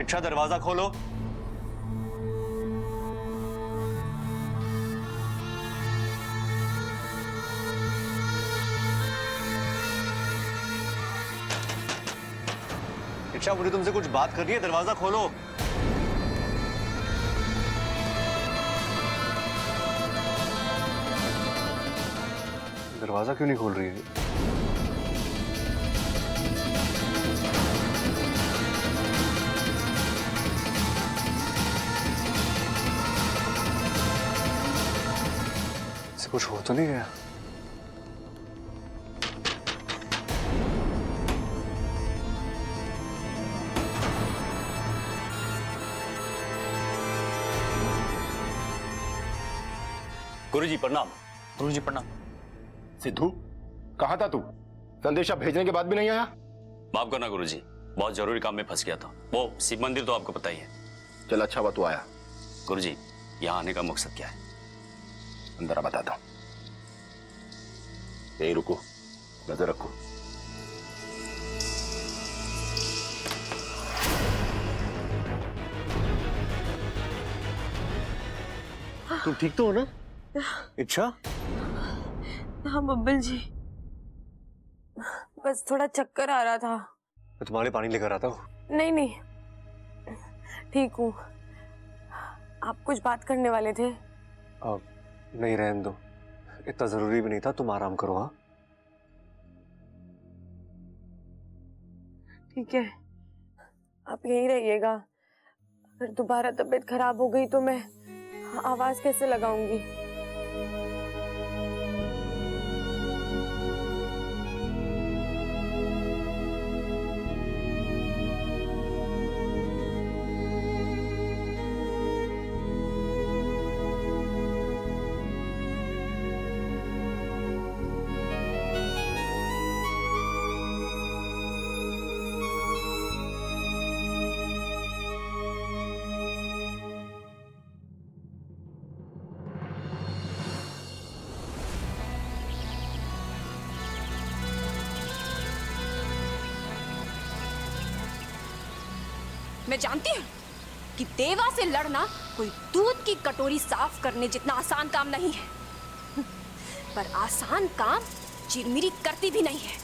इच्छा दरवाजा खोलो। इच्छा, मुझे तुमसे कुछ बात करनी है, दरवाजा खोलो। दरवाजा क्यों नहीं खोल रही है? इसे कुछ हो तो नहीं गया? गुरुजी प्रणाम। गुरुजी प्रणाम। सिद्धू, कहाँ था तू? संदेशा भेजने के बाद भी नहीं आया? माफ करना गुरुजी, बहुत जरूरी काम में फंस गया था। वो शिव मंदिर तो आपको पता ही है। चल अच्छा हुआ तू आया। गुरुजी, यहाँ आने का मकसद क्या है? अंदर आ, बताता हूं। यही रुको, नजर रखो। तुम ठीक तो हो ना? इच्छा? हाँ बब्बल जी, बस थोड़ा चक्कर आ रहा था। मैं तुम्हारे पानी लेकर आता हूँ। नहीं नहीं, ठीक हूँ। आप कुछ बात करने वाले थे? नहीं, रहने दो, इतना जरूरी भी नहीं था। तुम आराम करो। हाँ ठीक है, आप यहीं रहिएगा। अगर दोबारा तबीयत खराब हो गई तो मैं आवाज कैसे लगाऊंगी? मैं जानती हूँ कि देवा से लड़ना कोई दूध की कटोरी साफ करने जितना आसान काम नहीं है, पर आसान काम चिरमिरी करती भी नहीं है।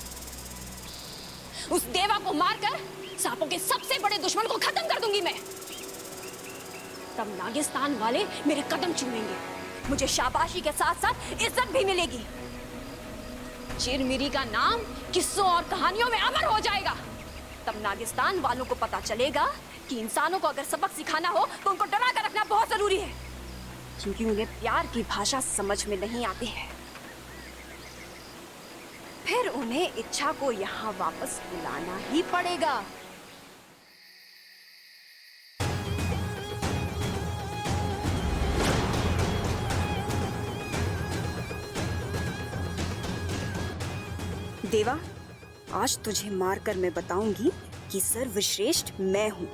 उस देवा को मारकर सांपों के सबसे बड़े दुश्मन को खत्म कर दूंगी मैं। तब नागिस्तान वाले मेरे कदम चूमेंगे, मुझे शाबाशी के साथ साथ इज्जत भी मिलेगी। चिरमिरी का नाम किस्सों और कहानियों में अमर हो जाएगा। तब नागिस्तान वालों को पता चलेगा कि इंसानों को अगर सबक सिखाना हो तो उनको डरा कर रखना बहुत जरूरी है, क्योंकि उन्हें प्यार की भाषा समझ में नहीं आती है। फिर उन्हें इच्छा को यहाँ वापस बुलाना ही पड़ेगा। देवा, आज तुझे मारकर मैं बताऊंगी कि सर्वश्रेष्ठ मैं हूं।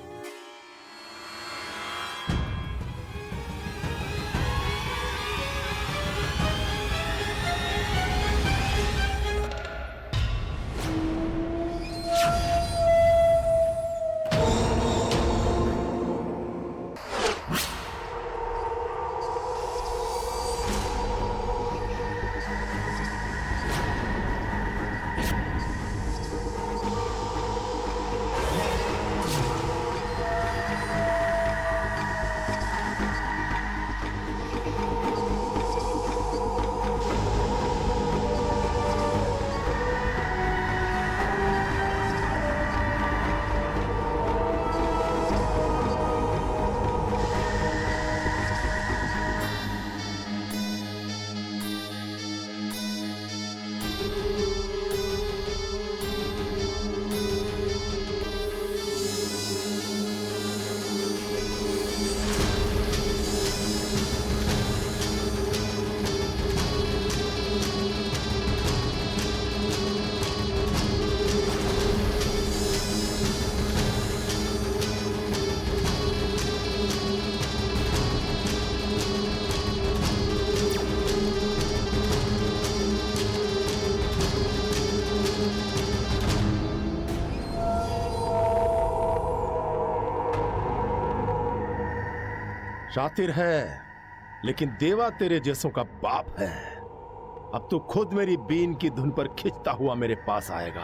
शातिर है, लेकिन देवा तेरे जैसों का बाप है। अब तू खुद मेरी बीन की धुन पर खिंचता हुआ मेरे पास आएगा।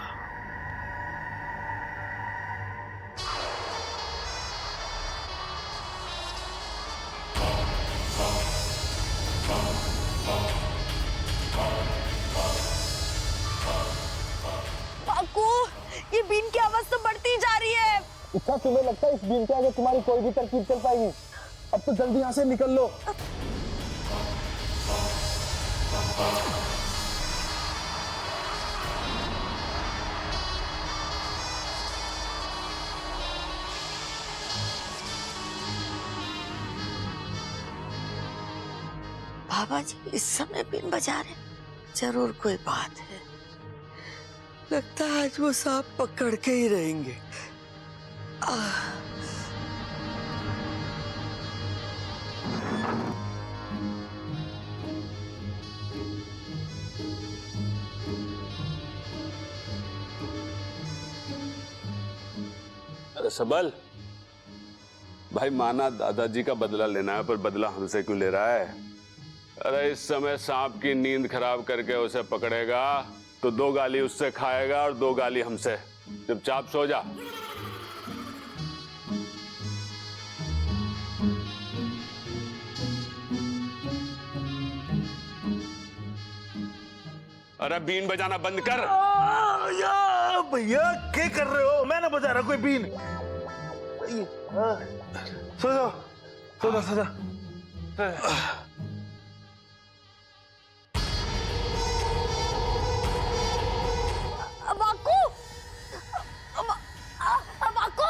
पाकू, ये बीन की आवाज तो बढ़ती जा रही है। इतना तुम्हें लगता है इस बीन के आगे तुम्हारी कोई भी तरकीब चल पाएगी? अब तो जल्दी यहाँ से निकल लो। बाबा जी इस समय बीन बजा रहे, जरूर कोई बात है। लगता है आज वो सांप पकड़ के ही रहेंगे। अरे सबल भाई, माना दादाजी का बदला लेना है, पर बदला हमसे क्यों ले रहा है? अरे इस समय सांप की नींद खराब करके उसे पकड़ेगा तो 2 गाली उससे खाएगा और 2 गाली हमसे। चुपचाप सो जा। अरे बीन बजाना बंद कर। भैया क्या कर रहे हो? मैं ना बजा रहा कोई बीन। सो जाओ, सो जा, सो जा। Baku, Baku.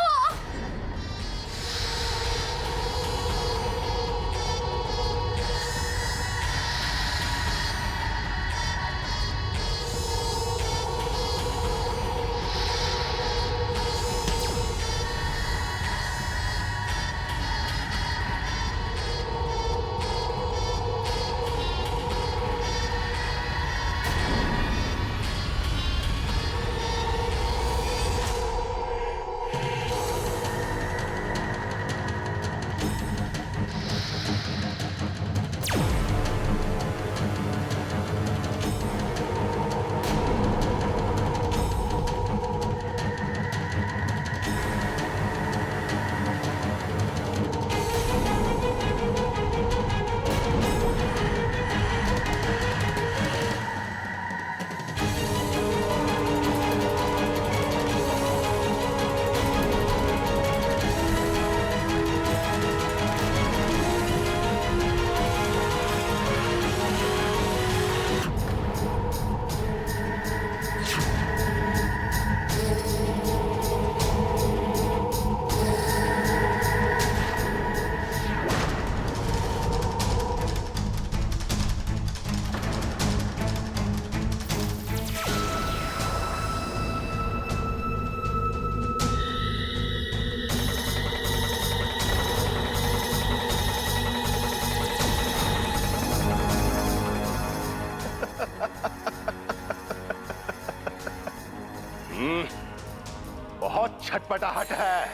बहुत छटपटाहट है,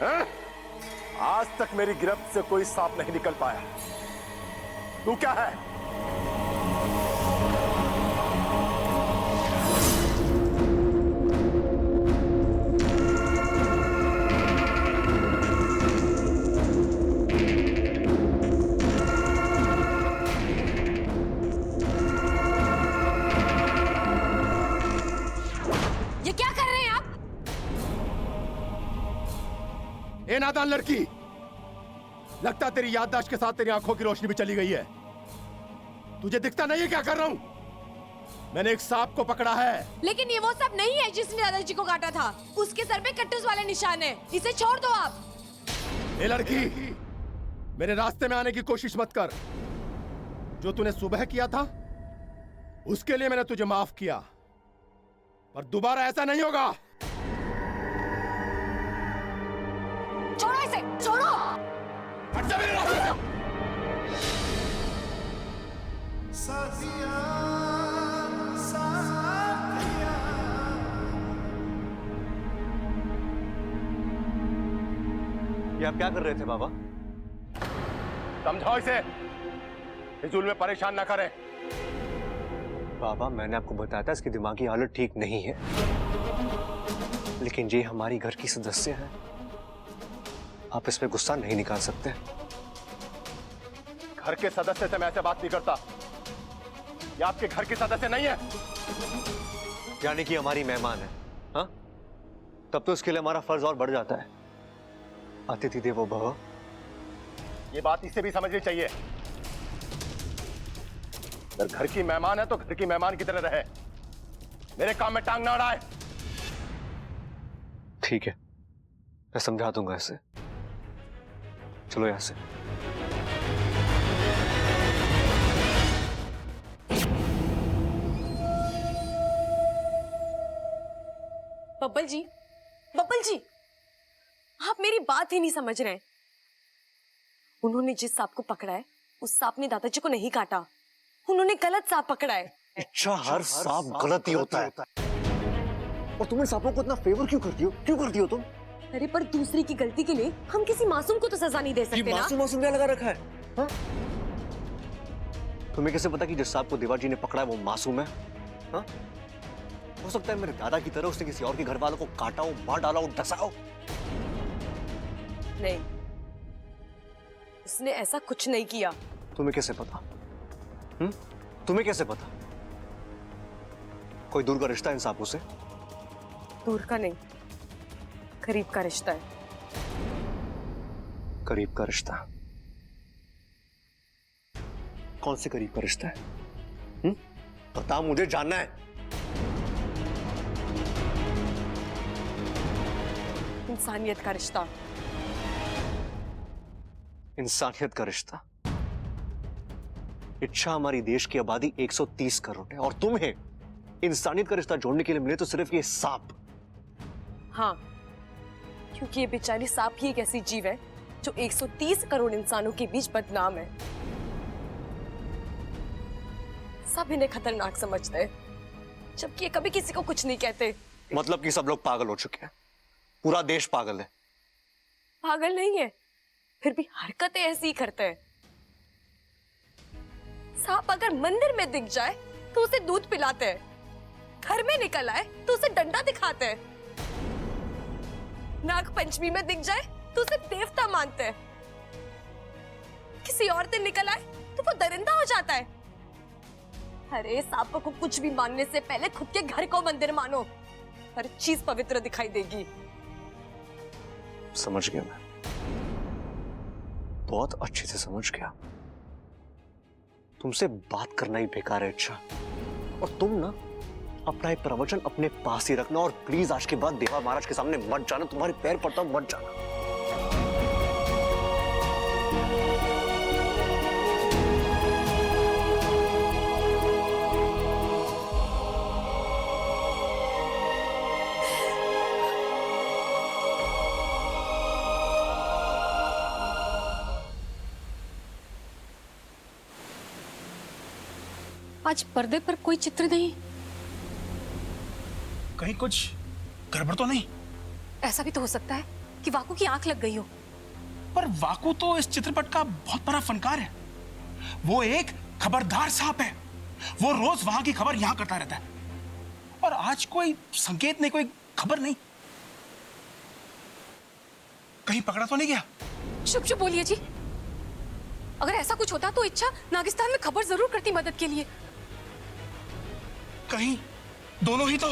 हैं? आज तक मेरी गिरफ्त से कोई सांप नहीं निकल पाया। तू क्या है? ये क्या कर रहे हैं आप? ए नादान लड़की, लगता तेरी याददाश्त के साथ तेरी आंखों की रोशनी भी चली गई है। तुझे दिखता नहीं है क्या कर रहा हूं? मैंने एक सांप को पकड़ा है। लेकिन ये वो सांप नहीं है जिसने दादाजी को काटा था। उसके सर पे कट्टूस वाले निशान है। इसे छोड़ दो आप। ए लड़की, मेरे रास्ते में आने की कोशिश मत कर। जो तूने सुबह किया था उसके लिए मैंने तुझे माफ किया, पर दोबारा ऐसा नहीं होगा। छोड़ो इसे, छोड़ो। हट जा मेरे रास्ते से। ये आप क्या कर रहे थे बाबा? समझाओ इसे, फिजूल में परेशान ना करें। बाबा मैंने आपको बताया था इसकी दिमागी हालत ठीक नहीं है, लेकिन ये हमारी घर की सदस्य है, आप इसमें गुस्सा नहीं निकाल सकते। घर के सदस्य से मैं ऐसे बात नहीं करता। ये आपके घर के सदस्य नहीं है। यानी कि हमारी मेहमान है, हाँ? तब तो इसके लिए हमारा फर्ज और बढ़ जाता है। अतिथि देवो भव। ये बात इसे भी समझनी चाहिए। अगर घर की मेहमान है तो घर की मेहमान की तरह रहे, मेरे काम में टांग ना अड़ाए। ठीक है, मैं समझा दूंगा इसे। चलो यहां से। बब्बल जी, बब्बल जी, आप मेरी बात ही नहीं समझ रहे। उन्होंने जिस सांप को पकड़ा है, उस सांप ने दादाजी को नहीं काटा। उन्होंने गलत सांप पकड़ा है। अच्छा, हर सांप गलत ही होता है। और तुम इन सांपों को इतना फेवर क्यों करती हो? क्यों करती हो तुम? अरे पर दूसरे की गलती के लिए हम किसी मासूम को तो सजा नहीं दे सकते ना। मासूम क्या लगा रखा है, हाँ? तुम्हें कैसे पता कि जिस सांप को देवाजी ने पकड़ा है वो मासूम है? हाँ? हो सकता है मेरे दादा की तरह उसने किसी और के घर वालों को काटा हो, मार डाला हो, डसा हो। नहीं, उसने ऐसा कुछ नहीं किया। तुम्हें कैसे पता? तुम्हें कैसे पता? कोई दूर का रिश्ता है इन सांपों से? दूर का नहीं, करीब का रिश्ता है। करीब का रिश्ता? कौन से करीब का रिश्ता है? बता, मुझे जानना है। इंसानियत का रिश्ता। इंसानियत का रिश्ता? इच्छा हमारी देश की आबादी 130 करोड़ है और तुम्हें इंसानियत का रिश्ता जोड़ने के लिए मिले तो सिर्फ ये सांप। हाँ, क्योंकि ये बेचारी सांप ही एक ऐसी जीव है जो 130 करोड़ इंसानों के बीच बदनाम है। सब इन्हें खतरनाक समझते हैं, जबकि ये कभी किसी को कुछ नहीं कहते। मतलब कि सब लोग पागल हो चुके हैं, पूरा देश पागल है। पागल नहीं है, फिर भी हरकतें ऐसी ही करते हैं। सांप अगर मंदिर में दिख जाए तो उसे दूध पिलाते हैं, घर में निकल आए तो उसे डंडा दिखाते हैं, नाग पंचमी में दिख जाए तो उसे देवता मानते हैं, किसी और दिन निकल आए तो वो दरिंदा हो जाता है। अरे सांप को कुछ भी मानने से पहले खुद के घर को मंदिर मानो, हर चीज पवित्र दिखाई देगी। समझ गया मैं, बहुत अच्छे से समझ गया। तुमसे बात करना ही बेकार है। अच्छा, और तुम ना अपना एक प्रवचन अपने पास ही रखना और प्लीज आज के बाद देवा महाराज के सामने मत जाना। तुम्हारे पैर पड़ता हूं, मत जाना। आज पर्दे पर कोई चित्र नहीं। कहीं कुछ गड़बड़ तो नहीं? ऐसा भी तो हो सकता है कि वाकू की आंख लग गई हो। पर वाकू तो इस चित्रपट का बहुत बड़ा फनकार है। वो एक खबरदार सांप है। वो रोज वहां की खबर यहां करता रहता है, और आज कोई संकेत नहीं, कोई खबर नहीं। कहीं पकड़ा तो नहीं गया? शुभ शुभ बोलिए जी। अगर ऐसा कुछ होता तो इच्छा नागिस्तान में खबर जरूर करती मदद के लिए। कहीं दोनों ही तो।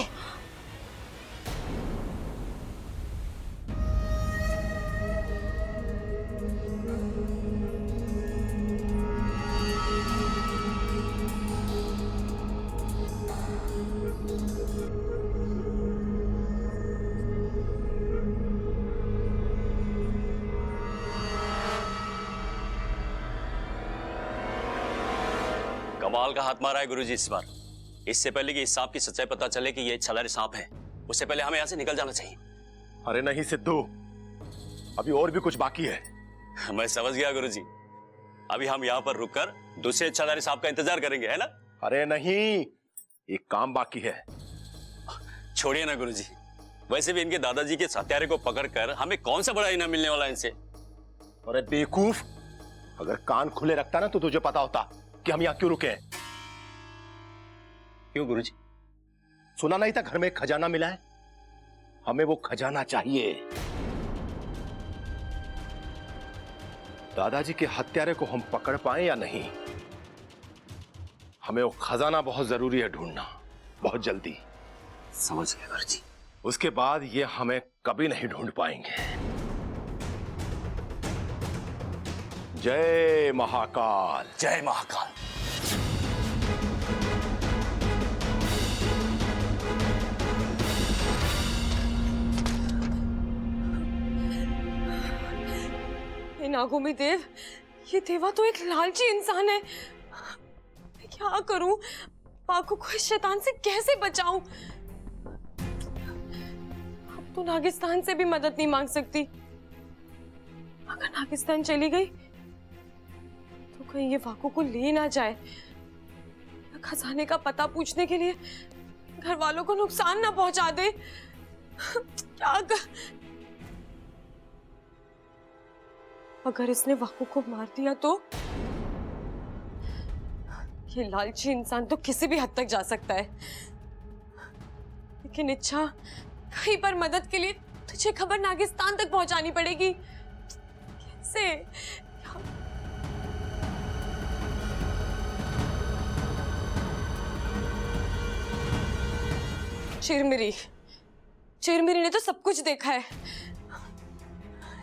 कमाल का हाथ मारा है गुरुजी इस बार। इससे पहले कि इस सांप की सच्चाई पता चले कि ये छलारी सांप है, उससे पहले हमें यहां से निकल जाना चाहिए। अरे नहीं सिद्धू, अभी और भी कुछ बाकी है। मैं समझ गया गुरुजी। अभी हम यहाँ पर रुककर दूसरे छलारी सांप का इंतजार करेंगे, है ना? अरे नहीं, एक काम बाकी है। छोड़िए ना गुरुजी, वैसे भी इनके दादाजी के हत्यारे को पकड़कर हमें कौन सा बड़ा इनाम मिलने वाला है इनसे? अरे बेवकूफ, अगर कान खुले रखता ना तो तुझे पता होता कि हम यहां क्यों रुके हैं। क्यों गुरुजी? सुना नहीं था घर में एक खजाना मिला है? हमें वो खजाना चाहिए। दादाजी के हत्यारे को हम पकड़ पाए या नहीं, हमें वो खजाना बहुत जरूरी है ढूंढना, बहुत जल्दी। समझ गया गुरुजी। उसके बाद ये हमें कभी नहीं ढूंढ पाएंगे। जय महाकाल। जय महाकाल। नागोमी देव, ये देवा तो एक लालची इंसान है। मैं क्या करूं? पाको को इस शैतान से कैसे बचाऊं? अब तो नागिस्तान से भी मदद नहीं मांग सकती। अगर नागिस्तान चली गई तो कहीं ये वाको को ले ना जाए, खजाने का पता पूछने के लिए घर वालों को नुकसान ना पहुंचा दे। क्या कर... अगर इसने वाकू को मार दिया तो ये लालची इंसान तो किसी भी हद तक जा सकता है। लेकिन इच्छा, कहीं पर मदद के लिए तुझे खबर नागिस्तान तक पहुंचानी पड़ेगी। कैसे? चिरमिरी, चिरमिरी ने तो सब कुछ देखा है।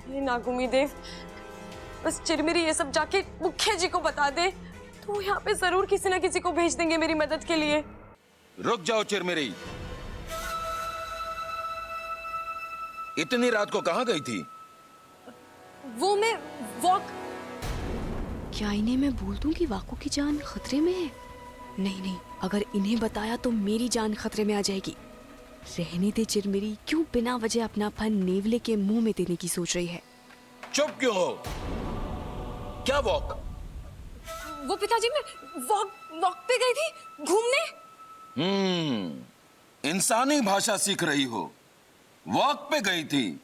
ये नागुमी देव, बस चिरमिरी ये सब जाके मुखिया जी को बता दे तो यहाँ पे जरूर किसी ना किसी को भेज देंगे मेरी मदद के लिए। रुक जाओ चिरमिरी, इतनी रात को कहां गई थी? वो मैं वॉक... क्या इन्हें मैं बोल दूं कि वाको की जान खतरे में है? नहीं नहीं, अगर इन्हें बताया तो मेरी जान खतरे में आ जाएगी। रहने दे चिरमिरी, क्यों बिना वजह अपना फन नेवले के मुंह में देने की सोच रही है? चुप क्यों हो? क्या वॉक? वो पिताजी, मैं वॉक पे गई थी घूमने। इंसानी भाषा सीख रही हो, वॉक पे गई थी।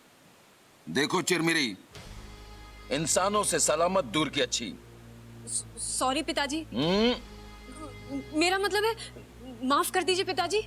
देखो चिरमिरी, इंसानों से सलामत दूर की अच्छी। सॉरी पिताजी। मेरा मतलब है, माफ कर दीजिए पिताजी।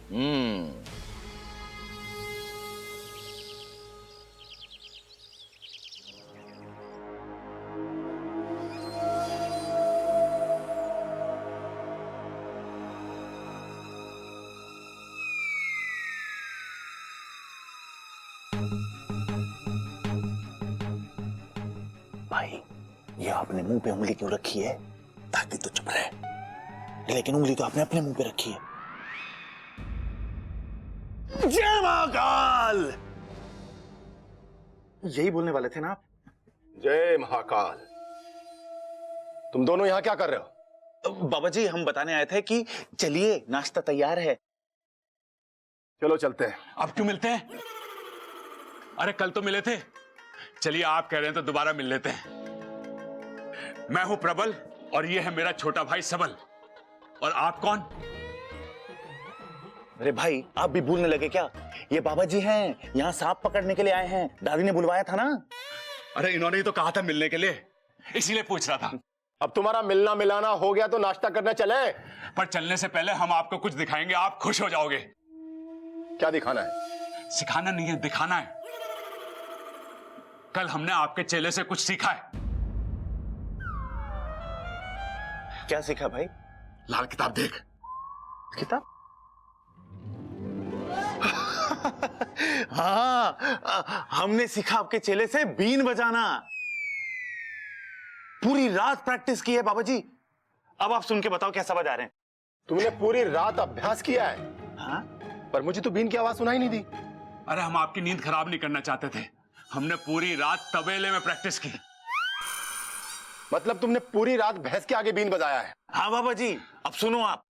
भाई, ये आपने मुंह पे उंगली क्यों रखी है? ताकि तो चुप रहे, लेकिन उंगली तो आपने अपने मुंह पे रखी है। जय महाकाल! यही बोलने वाले थे ना आप? जय महाकाल। तुम दोनों यहां क्या कर रहे हो? बाबा जी, हम बताने आए थे कि चलिए, नाश्ता तैयार है। चलो चलते हैं। अब क्यों मिलते हैं? अरे कल तो मिले थे। चलिए, आप कह रहे हैं तो दोबारा मिल लेते हैं। मैं हूं प्रबल और ये है मेरा छोटा भाई सबल। और आप कौन? अरे भाई, आप भी भूलने लगे क्या? ये बाबा जी हैं, यहाँ सांप पकड़ने के लिए आए हैं। दादी ने बुलवाया था ना। अरे इन्होंने ही तो कहा था मिलने के लिए, इसीलिए पूछ रहा था। अब तुम्हारा मिलना मिलाना हो गया तो नाश्ता करने चले। पर चलने से पहले हम आपको कुछ दिखाएंगे, आप खुश हो जाओगे। क्या दिखाना है? सिखाना नहीं है, दिखाना है। कल हमने आपके चेले से कुछ सीखा है। क्या सीखा भाई? लाल किताब देख। किताब? हाँ, हमने सीखा आपके चेले से बीन बजाना। पूरी रात प्रैक्टिस की है बाबा जी। अब आप सुन के बताओ कैसा बजा रहे हैं। तुमने पूरी रात अभ्यास किया है? हाँ? पर मुझे तो बीन की आवाज सुनाई नहीं दी। अरे हम आपकी नींद खराब नहीं करना चाहते थे, हमने पूरी रात तबेले में प्रैक्टिस की। मतलब तुमने पूरी रात भैंस के आगे बीन बजाया है? हाँ बाबा जी, अब सुनो आप।